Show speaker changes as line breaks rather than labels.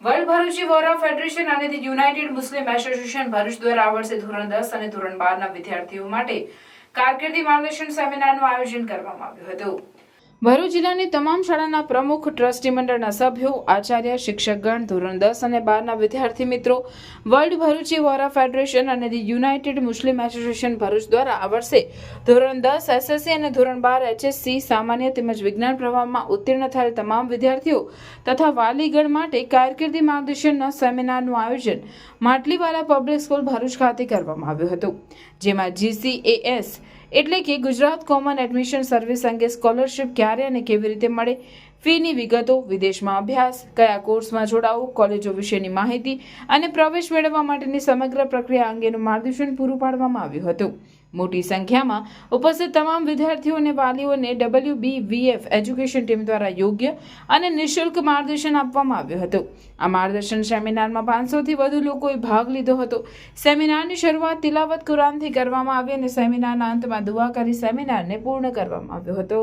World Bharuchi Vora federation અને the United Muslim association Bharuch દ્વારા આ વર્ષે ધોરણ 10 અને ધોરણ 12 ના વિદ્યાર્થીઓ માટે કારકિર્દી માર્ગદર્શન સેમિનારનું આયોજન કરવામાં આવ્યું હતું। ભરૂચ જિલ્લાની તમામ શાળાના પ્રમુખ, ટ્રસ્ટી મંડળના સભ્યો, આચાર્ય, શિક્ષકગણ, ધોરણ 10 અને 12 ના વિદ્યાર્થી મિત્રો, વર્લ્ડ ભરૂચી વોરા ફેડરેશન અને the United Muslim association Bharuch દ્વારા આ વર્ષે ધોરણ 10 એસએસસી અને ધોરણ 12 એચએસસી સામાન્ય તેમજ વિજ્ઞાન પ્રવાહમાં ઉત્તીર્ણ થયેલ તમામ વિદ્યાર્થીઓ તથા વાલીગણ માટે કારકિર્દી માર્ગદર્શનના સેમિનારનું આયોજન માટલીવાલા પબ્લિક સ્કૂલ ભરૂચ ખાતે કરવામાં આવ્યું હતું, જેમાં GCAS એટલે કે ગુજરાત કોમન એડમિશન સર્વિસ અંગે સ્કોલરશિપ ક્યારે અને કેવી રીતે મળે, ફીની વિગતો, વિદેશમાં અભ્યાસ, કયા કોર્સમાં જોડાવું, કોલેજો વિશેની માહિતી અને પ્રવેશ મેળવવા માટેની સમગ્ર પ્રક્રિયા અંગેનું માર્ગદર્શન પૂરું પાડવામાં આવ્યું હતું। મોટી સંખ્યામાં ઉપસ્થિત તમામ વિદ્યાર્થીઓ અને વાલીઓને WBVF એજ્યુકેશન ટીમ દ્વારા યોગ્ય અને નિઃશુલ્ક માર્ગદર્શન આપવામાં આવ્યું હતું। આ માર્ગદર્શન સેમિનારમાં 500 થી વધુ લોકોએ ભાગ લીધો હતો। સેમિનારની શરૂઆત તિલાવત કુરાનથી કરવામાં આવી અને સેમિનારના અંતમાં દુઆ કરી સેમિનારને પૂર્ણ કરવામાં આવ્યો હતો।